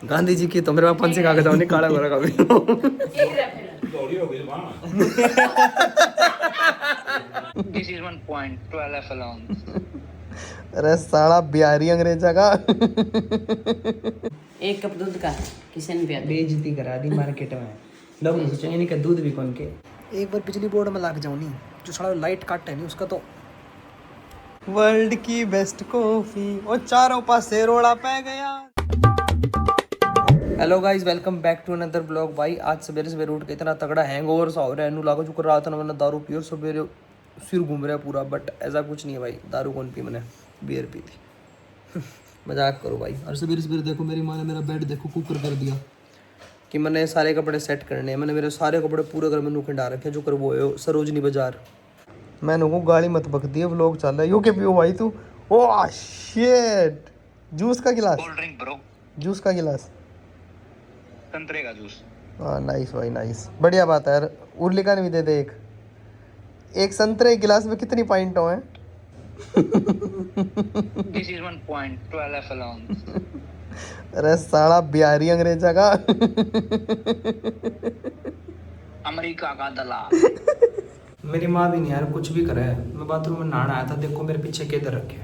गांधी जी की तो मेरे पापा से कागज नहीं काला गोरा का भी This is 1.12 alone. अरे साला बिहारी अंग्रेजा का एक कप दूध का किसी ने पिया दो। बेइज्जती करा दी मार्केट में। लोग नहीं सोचेंगे नहीं कि दूध भी कौन के। एक बार बिजली बोर्ड में लाग जाऊं नहीं जो साला लाइट काट है नहीं उसका तो वर्ल्ड की बेस्ट कॉफी और चारों पासे रोड़ा पै गया। Hello guys, welcome back to another blog. भाई आज सवेरे सवेरे उठ के इतना तगड़ा हैंगओवर सा हो रहा है, नू लागो चुकर रहा था ना, मैंने दारू पी और सवेरे सिर घूम रहा है पूरा। बट ऐसा कुछ नहीं है भाई, दारू कौन पी, मैंने बियर पी थी मजाक करो भाई। और सवेरे सवेरे देखो मेरी माँ ने मेरा बेड देखो कुकर कर दिया कि मैंने सारे कपड़े सेट करने हैं। मैंने मेरे सारे कपड़े पूरे घर में नूखे डाल रखे जो कर वो है सरोजनी बाजार। मैंने को गाड़ी मत बक दिया, व्लॉग चल रहा है। यू के पियो भाई तू। ओह शिट, जूस का गिलास, कोल्ड ड्रिंक ब्रो, जूस का गिलास। संतरे का जूस। हाँ नाइस भाई नाइस, बढ़िया बात है यार। उर्ली का भी दे दे एक संतरे गिलास में कितनी पॉइंट हैं? This is 1.12 alone. अरे साला बिहारी अंग्रेजा का अमेरिका का दलाल। मेरी माँ भी नहीं यार कुछ भी करे। मैं बाथरूम में नहाना आया था, देखो मेरे पीछे किधर रखे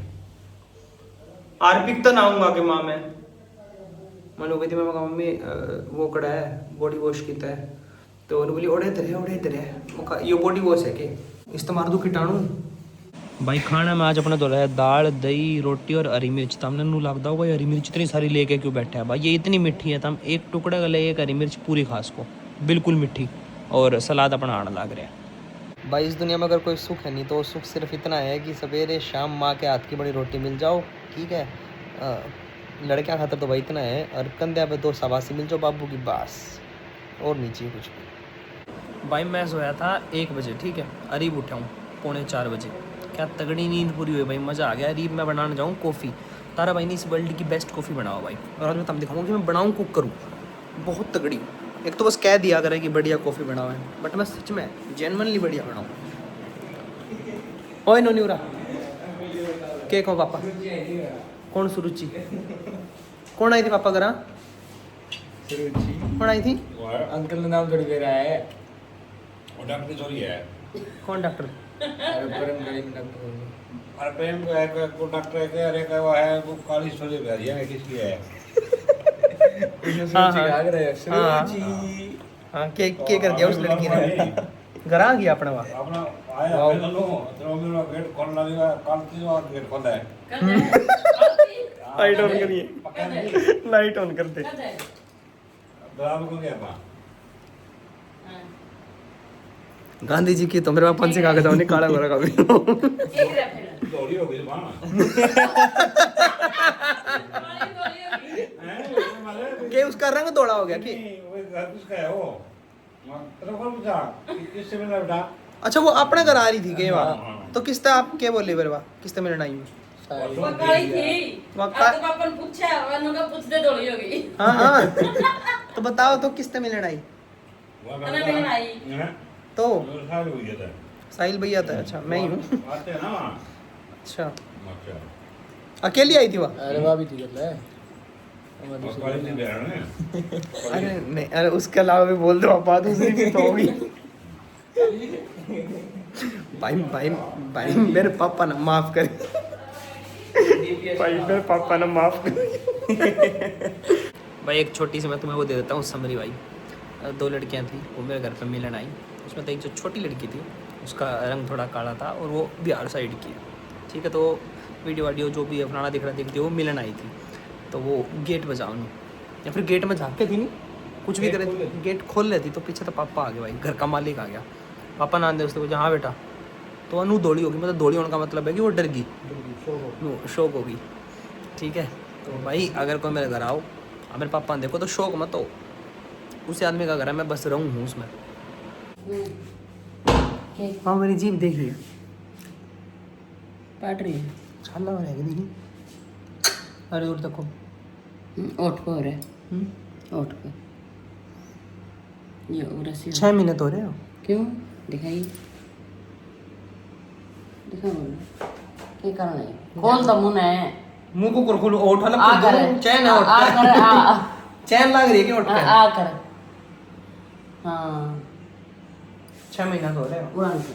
आरपिक तो नहाऊंगा कि माँ मैंने कहती मैं कहा मम्मी वो कड़ा है बॉडी वॉश किया है, तो उन्होंने बोली ओढ़े तेरे ये बॉडी वॉश है कि इस्तेमाल दो कीटाणु। भाई खाना में आज अपने दो है दाल दही रोटी और हरी मिर्च। तो हमने नू लगता होगा हरी मिर्च इतनी सारी लेके क्यों बैठा है भाई, ये इतनी मीठी है। तो हम एक टुकड़ा का ले, एक हरी मिर्च पूरी खास को बिल्कुल मीठी, और सलाद अपना आना लग रहा है। भाई इस दुनिया में अगर कोई सुख है नहीं तो सुख सिर्फ इतना है कि सवेरे शाम माँ के हाथ की बड़ी रोटी मिल जाओ, ठीक है। लड़कियां खातर तो भाई इतना है, और कंधे पे दो शाबाशी मिल जाओ बाबू की, बस और नहीं चाहिए कुछ भी। भाई मैं सोया था 1 बजे, ठीक है, अरीब उठा हूँ 3:45 बजे। क्या तगड़ी नींद पूरी हुई भाई, मज़ा आ गया। अरीब मैं बनाने जाऊँ कॉफ़ी, तारा भाई ने इस वर्ल्ड की बेस्ट कॉफ़ी बनाओ भाई, और आज मैं तब दिखाऊंगा कि मैं बनाऊँ कुक करूँ बहुत तगड़ी। एक तो बस कह दिया करे कि बढ़िया कॉफ़ी बनाओ है, बट मैं सच में जेनवनली बढ़िया बनाऊँ। ओए नो न्यूरा के कहो पापा कौन सुरुचि कौन आई थी पापा करा कौन आई थी? अंकल ने नाम थोड़ी दे रहा है। वो डॉक्टर थोड़ी है। कौन डॉक्टर? अरे परम गली में डॉक्टर बोल रहे अरे प्रेम को है को डॉक्टर है कि अरे का वो है वो काली सोले भेजिया है किसकी है? हैं। सुरुचि भाग रहे हैं। सुरुचि हाँ के कर दिया उस लड़की ने? घर आ गया अपना वहाँ अपना आया मैं लो तो मेरा गेट खोलना लगा कल की बार गेट खोला है। लाइट ऑन करिए, लाइट ऑन कर दे। बराबर को गया पा गांधी जी की तो मेरे पापा से कागज नहीं काला गोरा का भी दौड़ी हो गई मां के उसका रंग दौड़ा हो गया कि? वो घर किसका है वो? तेरे को पूछा किससे मिला बेटा? अच्छा वो अपने घर आ रही थी के वहाँ, तो किससे आप क्या बोले मेरे वहाँ किससे मिलना आई हूँ? पकड़ी थी वक्का- तो पापा ने पूछा वरना का पूछते दौड़ी हो गई। हाँ तो बताओ तो किससे मिलना आई? अरे मिलन आई। तो वो सारे हो गया था। साहिल भैया था। अच्छा मैं ही हूँ। आते हैं ना वहाँ। अच्छा अच्छा अकेली आई थी वहाँ? अरे वाह भी थी गल है। वो काली से बहन है। अरे नहीं, अरे उसके अलावा भी बोल दो बात दूसरी भी तो होगी। भाई भाई भाई मेरे पापा ना माफ कर, भाई मेरे पापा ना माफ कर। भाई एक छोटी सी मैं तुम्हें वो दे देता हूँ समरी। भाई 2 लड़कियाँ थी, वो मेरे घर पे मिलन आई। उसमें तो एक जो छोटी लड़की थी उसका रंग थोड़ा काला था और वो बिहार साइड की है, ठीक है। तो वीडियो जो भी फलाना दिख रहा दिखती वो मिलन आई थी। तो वो गेट बजाओ नहीं, या फिर गेट में झाँक थी नहीं, कुछ भी करे गेट खोल लेती तो पीछे तो पापा आ गए भाई, घर का मालिक आ गया। पापा नाम दे उसको, हाँ बेटा। तो अनु दौड़ी होगी, मतलब दौड़ी होने का मतलब है कि वो डर गई, शौक होगी, ठीक है। तो भाई अगर कोई मेरे घर आओ और मेरे पापा ने देखो तो शौक मत हो, उसी आदमी का घर है, मैं बस रहूँ हूँ उसमें। हाँ मेरी जीभ देख रही है, पाट रही है। छाला हो रहेगी नहीं। अरे और देखो ओठ को हो रहा है। ओठ को ये और ऐसे 6 महीने तो हो रहे हो। क्यों दिखाइए, दिखा बोलो क्या करना है? खोल तो मुंह है, मुंह को खोलो, ओठ वाला आ कर चैन है ओठ आ कर आ चैन लाग रही है क्या उठ हाँ, के? आ कर हाँ 6 महीना तो हो रहा है। उड़ान के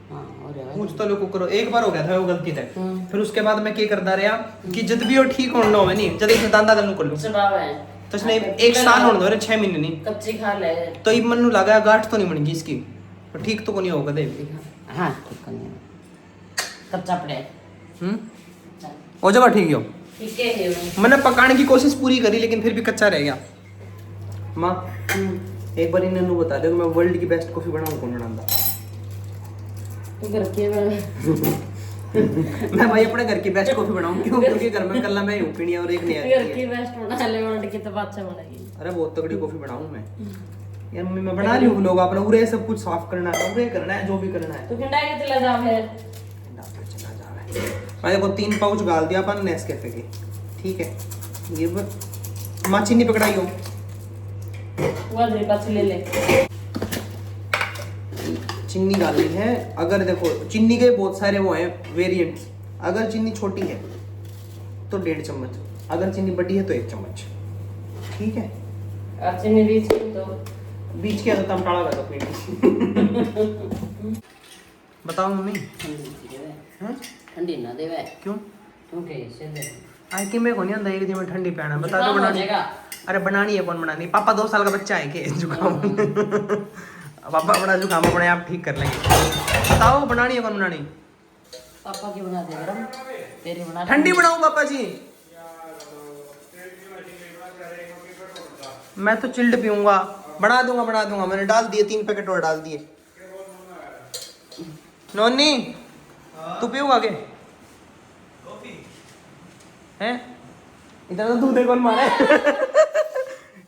हाँ हो रहा है पूछ तो लोग करो, एक बार हो गया था वो गलती से। हम्म। फिर उसके बाद मैं क्या करता रहा कि जब भी वो ठीक होना हो नहीं जब एक दांदा गल कर लूं चढ़ाव है तो इसने 1 साल होने दो रे 6 महीने नहीं कच्ची खा ले तो ये मन लगा गांठ तो नहीं बनेगी इसकी पर ठीक तो को नहीं होगा दे। हाँ ठीक करने कच्चा पड़े हो जाएगा ठीक हो। ठीक है ये मैंने पकाने की कोशिश पूरी करी लेकिन फिर भी कच्चा रह गया। माँ एक बार इन्हें बता दो मैं वर्ल्ड की बेस्ट कॉफी बनाऊं कौन बनाता? तू घर के मैं भाई अपने घर की बेस्ट कॉफी बनाऊं क्यों क्योंकि घर में कल मैं यूपी और एक नहीं घर आई की बेस्ट बना ले वर्ल्ड की तो अच्छा बनेगी। अरे बहुत तगड़ी कॉफी बनाऊं मैं यार मम्मी मैं बना लूं लोग अपना उरे सब कुछ साफ करना है उरे करना है जो भी करना है तू किंडा के चला जा फिर चला जावे भाई देखो 3 पाउच डाल दिया अपन नेस्कैफे के ठीक है ये माँ चीनी पकड़ाई हो वो दे पास ले ले चीनी डालनी है। अगर देखो चीनी के बहुत सारे वो हैं वेरिएंट्स अगर चीनी छोटी है तो 1.5 चम्मच अगर चीनी बड़ी है तो 1 चम्मच ठीक है। अच्छे में बीच तो बीच के तो टाड़ा कर दो बताओ मम्मी हाँ? ठंडी ना देवे क्यों क्योंकि इसे दे आई कि मैं को नहीं आंदा एक दिन में ठंडी पीना बता दो जुकाम हो बनानी। जाएगा। अरे बनानी है कौन बनानी पापा 2 साल का बच्चा है के जुकाम पापा अपना जुकाम अपने आप ठीक कर लेंगे। बताओ बनानी है कौन बनानी? पापा की बना दे गरम तेरी बना ठंडी बनाऊं पापा जी? मैं तो चिल्ड पीऊंगा बना दूंगा मैंने डाल दिए 3 पैकेट और डाल दिए। नोनी तू पीऊंगा के हैं? इतना तो दूध है कौन मारे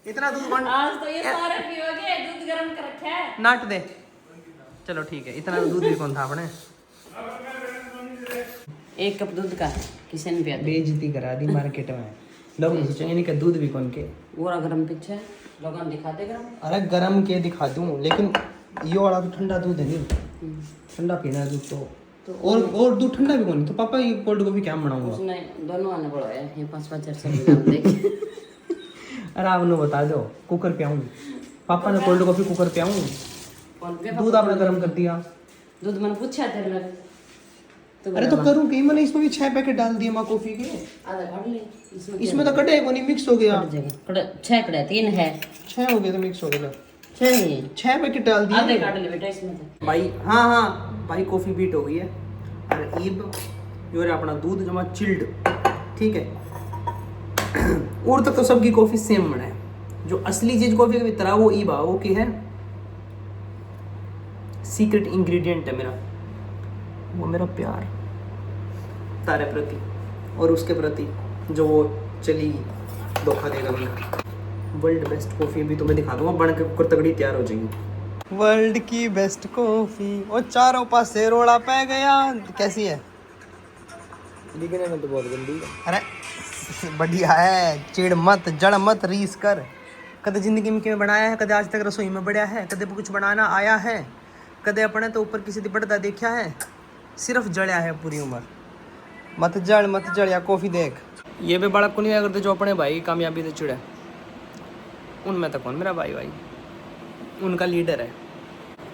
इतना दूध कौन आज तो ये सारे पियोगे दूध गरम कर रखा है नाट दे चलो ठीक है इतना दूध भी कौन था अपने 1 कप दूध का किसी ने पिया दे बेइज्जती करा दी मार्केट में लोग नहीं सोचेंगे नहीं कि दूध भी कौन के। पूरा गरम पीछे लोगों दिखाते गरम अरे गरम के दिखा दूं लेकिन ये वाला तो ठंडा दूध है नहीं ठंडा पीना है दूध तो और दूध ठंडा भी कौन तो पापा ये कोल्ड कॉफी क्या बनाऊंगा? उसने दोनों आने पड़ो है ये 5-5 चर्चा देख अरे आप उन्हें बता दो कुकर पे आऊँ पापा ने कोल्ड कॉफी कुकर पे आऊँ कौन पे दूध आपने गर्म कर दिया। दूध मैंने पूछा तेरे लगे तो अरे तो करूँ कि मैंने इसमें भी 6 पैकेट डाल दिए माँ कॉफी के आधा काट ले इसमें तो कटे को नहीं मिक्स हो गया 6 कड़े 3 है 6 हो गया तो मिक्स हो गया 6 नहीं 6 पैकेट डाल आधे दिए काट ले बेटा इसमें तो भाई। हाँ भाई कॉफी बीट हो गई है और ईब जो है अपना दूध जमा चिल्ड ठीक है। और तक तो सबकी कॉफी सेम बना है जो असली चीज कॉफी की तरह वो ईबा वो की है सीक्रेट इंग्रेडिएंट है मेरा वो मेरा प्यार तारे प्रति और उसके प्रति जो वो चली धोखा देगा मुझे। वर्ल्ड बेस्ट कॉफी भी तुम्हें दिखा दूंगा बन के कुकर तगड़ी तैयार हो जाएगी। वर्ल्ड की बेस्ट कॉफी और चारों पास से रोड़ा पै गया कैसी है? दिखने में तो बहुत गंदी है। अरे बढ़िया है चिड़ मत जड़ मत रीस कर कदे जिंदगी में क्यों बनाया है कदे आज तक रसोई में बढ़िया है कदे कुछ बनाना आया है कदे अपने तो ऊपर किसी बढ़ता देखा है सिर्फ जड़या है पूरी उम्र। मत जड़ या कॉफी देख ये भी बड़ा को नहीं करते जो अपने भाई की कामयाबी से चिड़े उनमें तो कौन मेरा भाई उनका लीडर है।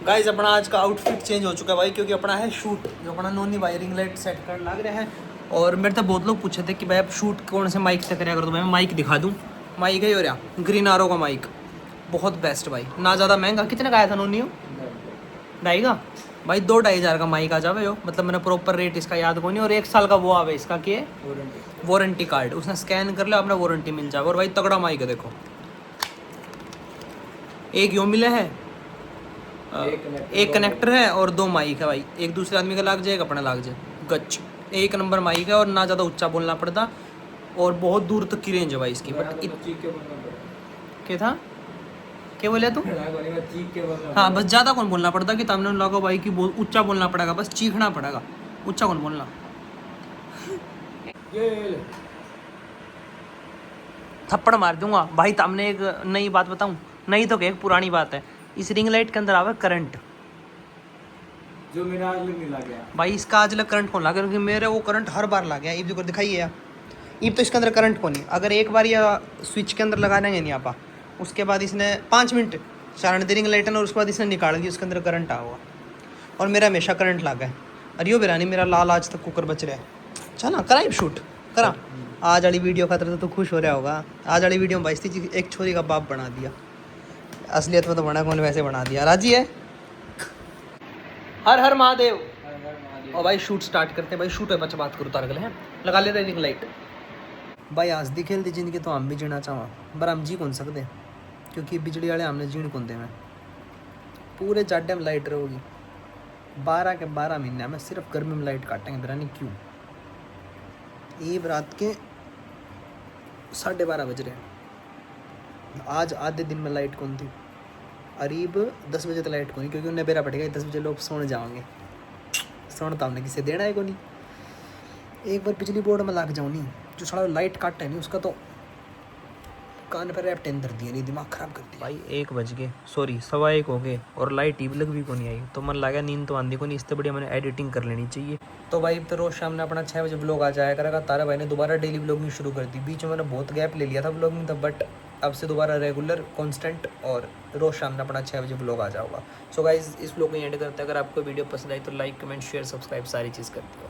गाइस अपना आज का आउटफिट चेंज हो चुका है भाई क्योंकि अपना है शूट जो अपना नोनी भाई रिंग लाइट सेट कर लग रहा है और मेरे तो बहुत लोग पूछे थे कि भाई आप शूट कौन से माइक से करें अगर तो मैं माइक दिखा दूँ। माइक है हो रहा ग्रीन आरो का माइक बहुत बेस्ट भाई ना ज़्यादा महंगा कितने का आया था नोनी हो 2.5 का भाई 2-2.5 हज़ार का माइक आ जावे हो मतलब मैंने प्रॉपर रेट इसका याद को नहीं और 1 साल का वो आवे इसका कि वारंटी कार्ड उसने स्कैन कर लिया अपना वारंटी मिल जाए और भाई तगड़ा माइक है देखो एक यो मिले है एक कनेक्टर है और 2 माइक है भाई एक दूसरे आदमी का लाग जाए एक अपना लाग जाए गच 1 नंबर माइक है और ना ज़्यादा ऊंचा बोलना पड़ता और बहुत दूर तक की रेंज है भाई इसकी बट क्या था क्या बोले तू? हाँ बस ज़्यादा कौन बोलना पड़ता कि तुमने लगा भाई कि ऊंचा बोलना पड़ेगा बस चीखना पड़ेगा ऊंचा कौन बोलना। थप्पड़ मार दूंगा भाई। तुमने एक नई बात बताऊं नई तो एक पुरानी बात है इस रिंग लाइट के अंदर आवे करंट जो मेरा आज नहीं लग गया भाई इसका आज लग करंट कौन लगा क्योंकि मेरे वो करंट हर बार लग गया ये जो दिखाइए ये तो इसके अंदर करंट को नहीं, अगर एक बार या स्विच के अंदर लगा देंगे नहीं आप, उसके बाद इसने 5 मिनट चारण दे रिंग लाइट और उसके बाद इसने निकाल दी, उसके अंदर करंट आ हुआ। और मेरा हमेशा करंट लगा है। अरे यो बिरानी मेरा लाल आज तक कुकर बच रहा है। चल ना कराई शूट करा। आज वाली वीडियो खातर तो खुश हो रहा होगा। आज वाली वीडियो में भाई थी एक छोरी का बाप बना दिया, असलियत में तो बना कौन वैसे बना दिया। राजी है? हर हर महादेव। और भाई शूट स्टार्ट करते हैं भाई। शूट है बच्चा बात करूँ तार गले हैं लगा ले रिंग लाइट। भाई आज दी खेलती जिंदगी तो हम भी जीना चाहवा पर हम जी कौन सकते क्योंकि बिजली वाले हमने जीण कौन दे में। पूरे जाडे में लाइट रहोगी 12 के 12 महीने में सिर्फ गर्मी में लाइट काटेंगे बिरानी। क्यों? ये रात के 12:30 बज रहे हैं। आज आधे दिन में लाइट कौन थी, करीब 10 बजे तक लाइट कौन, क्योंकि उन्हें बेरा पड़ेगा 10 बजे लोग सोने जाओगे। सोने तो हमने किसे देना है को नहीं। एक बार बिजली बोर्ड में लग जाओ नहीं, जो सारा लाइट काट है नहीं उसका तो कान पर रैप टेंदर दिया नहीं, दिमाग खराब कर दिया। भाई 1 बज गए, सॉरी 1:15 हो गए और लाइट टीवी लग भी को नहीं आई। तो मन लगा नींद तो आंधी को नहीं, इससे बढ़िया मैंने एडिटिंग कर लेनी चाहिए। तो भाई तो रोज़ शाम ने अपना 6 बजे ब्लॉग आ जाया करेगा। तारा भाई ने दोबारा डेली ब्लॉगिंग शुरू कर दी। बीच में मैंने बहुत गैप ले लिया था ब्लॉगिंग तब, बट अब से दोबारा रेगुलर कॉन्स्टेंट और रोज़ शाम ने अपना 6 बजे ब्लॉग आ जाऊँगा। सो गाइज इस ब्लॉग को एंड करते हैं। अगर आपको वीडियो पसंद आई तो लाइक कमेंट शेयर सब्सक्राइब सारी चीज़ कर दियो।